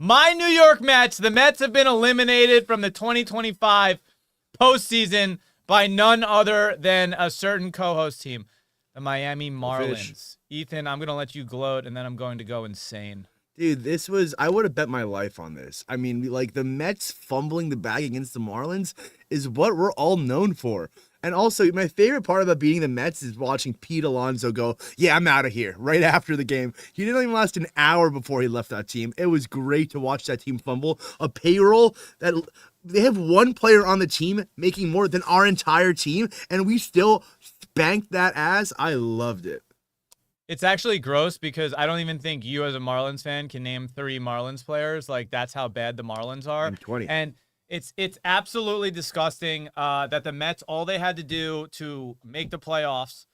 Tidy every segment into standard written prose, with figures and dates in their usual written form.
My New York Mets, the Mets have been eliminated from the 2025 postseason by none other than a certain co-host team, the Miami Marlins. Ethan, I'm going to let you gloat, and then I'm going to go insane. Dude, I would have bet my life on this. I mean, like, the Mets fumbling the bag against the Marlins is what we're all known for. And also, my favorite part about beating the Mets is watching Pete Alonso go, yeah, I'm out of here, right after the game. He didn't even last an hour before he left that team. It was great to watch that team fumble. A payroll that they have one player on the team making more than our entire team, and we still spanked that ass. I loved it. It's actually gross because I don't even think you as a Marlins fan can name 3 Marlins players. Like, that's how bad the Marlins are. 20. And it's absolutely disgusting that the Mets, all they had to do to make the playoffs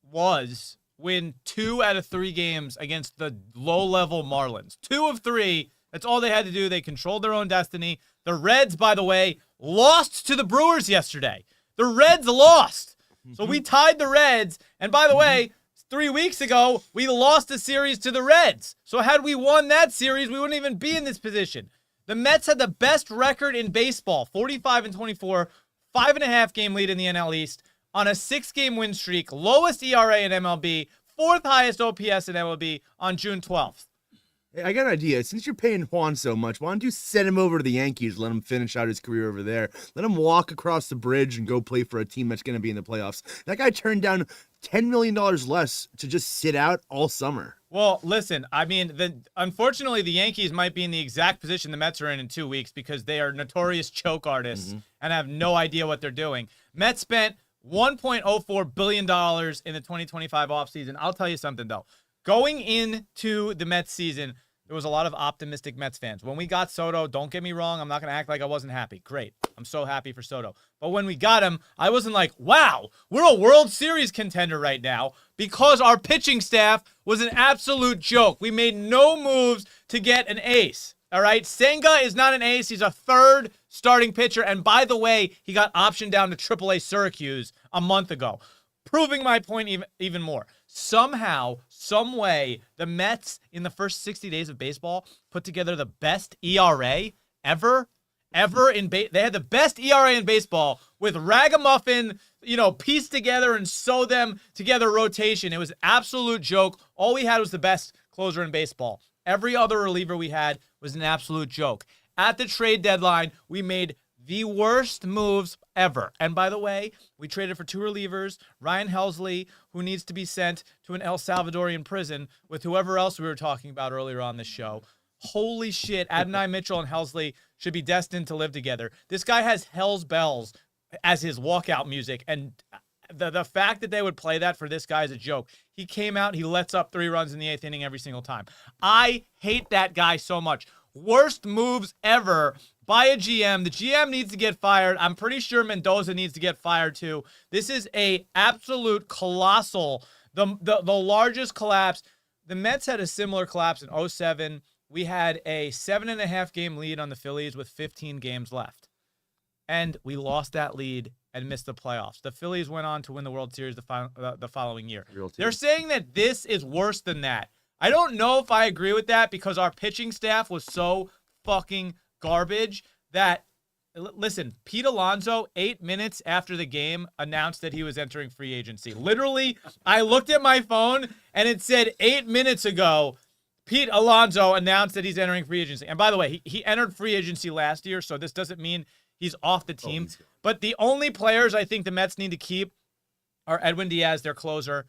was win 2 out of 3 games against the low-level Marlins. 2 of 3, that's all they had to do. They controlled their own destiny. The Reds, by the way, lost to the Brewers yesterday. The Reds lost. So we tied the Reds. And by the way, 3 weeks ago, we lost a series to the Reds. So had we won that series, we wouldn't even be in this position. The Mets had the best record in baseball, 45-24, 5.5 game lead in the NL East, on a 6-game win streak, lowest ERA in MLB, 4th highest OPS in MLB on June 12th. Hey, I got an idea. Since you're paying Juan so much, why don't you send him over to the Yankees, let him finish out his career over there. Let him walk across the bridge and go play for a team that's going to be in the playoffs. That guy turned down $10 million less to just sit out all summer. Well, listen, I mean, unfortunately, the Yankees might be in the exact position the Mets are in 2 weeks because they are notorious choke artists and have no idea what they're doing. Mets spent $1.04 billion in the 2025 offseason. I'll tell you something, though. Going into the Mets season, there was a lot of optimistic Mets fans. When we got Soto, don't get me wrong, I'm not going to act like I wasn't happy. Great. I'm so happy for Soto. But when we got him, I wasn't like, wow, we're a World Series contender right now because our pitching staff was an absolute joke. We made no moves to get an ace. All right? Senga is not an ace. He's a 3rd starting pitcher. And by the way, he got optioned down to AAA Syracuse a month ago, proving my point even more. Somehow, some way, the Mets in the first 60 days of baseball put together the best ERA ever in they had the best ERA in baseball with ragamuffin, piece together and sew them together rotation. It was an absolute joke. All we had was the best closer in baseball. Every other reliever we had was an absolute joke. At the trade deadline, we made the worst moves ever. And by the way, we traded for 2 relievers, Ryan Helsley, who needs to be sent to an El Salvadorian prison with whoever else we were talking about earlier on this show. Holy shit, Adonai Mitchell and Helsley should be destined to live together. This guy has Hell's Bells as his walkout music, and the fact that they would play that for this guy is a joke. He came out, he lets up 3 runs in the 8th inning every single time. I hate that guy so much. Worst moves ever by a GM. The GM needs to get fired. I'm pretty sure Mendoza needs to get fired too. This is a absolute colossal, the largest collapse. The Mets had a similar collapse in 2007. We had a 7.5 game lead on the Phillies with 15 games left. And we lost that lead and missed the playoffs. The Phillies went on to win the World Series the following year. They're saying that this is worse than that. I don't know if I agree with that because our pitching staff was so fucking garbage that, listen, Pete Alonso, 8 minutes after the game, announced that he was entering free agency. Literally, I looked at my phone and it said 8 minutes ago, Pete Alonso announced that he's entering free agency. And by the way, he entered free agency last year, so this doesn't mean he's off the team. But the only players I think the Mets need to keep are Edwin Diaz, their closer,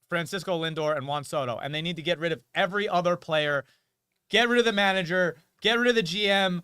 Francisco Lindor, and Juan Soto. And they need to get rid of every other player, get rid of the manager, get rid of the GM.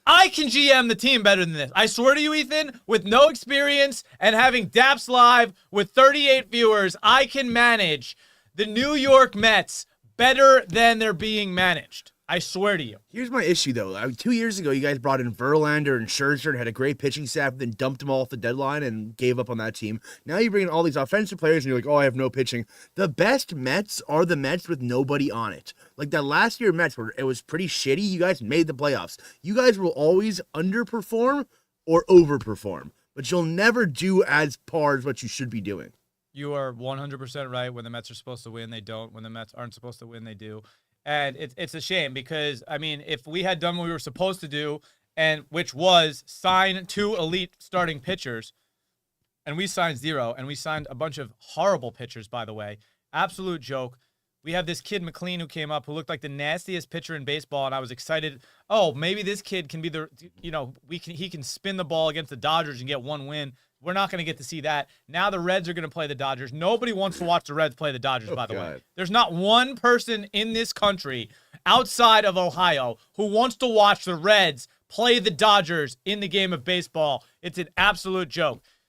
I can GM the team better than this. I swear to you, Ethan, with no experience and having Dappz Live with 38 viewers, I can manage the New York Mets better than they're being managed. I swear to you. Here's my issue, though. 2 years ago, you guys brought in Verlander and Scherzer and had a great pitching staff, then dumped them all off the deadline and gave up on that team. Now you bring in all these offensive players, and you're like, oh, I have no pitching. The best Mets are the Mets with nobody on it. Like that last year Mets, where it was pretty shitty, you guys made the playoffs. You guys will always underperform or overperform, but you'll never do as par as what you should be doing. You are 100% right. When the Mets are supposed to win, they don't. When the Mets aren't supposed to win, they do. And it's a shame because, I mean, if we had done what we were supposed to do, and which was sign 2 elite starting pitchers, and we signed 0, and we signed a bunch of horrible pitchers, by the way. Absolute joke. We have this kid, McLean, who came up, who looked like the nastiest pitcher in baseball, and I was excited. Oh, maybe this kid can be he can spin the ball against the Dodgers and get 1 win. We're not going to get to see that. Now the Reds are going to play the Dodgers. Nobody wants to watch the Reds play the Dodgers, by the way. There's not one person in this country outside of Ohio who wants to watch the Reds play the Dodgers in the game of baseball. It's an absolute joke.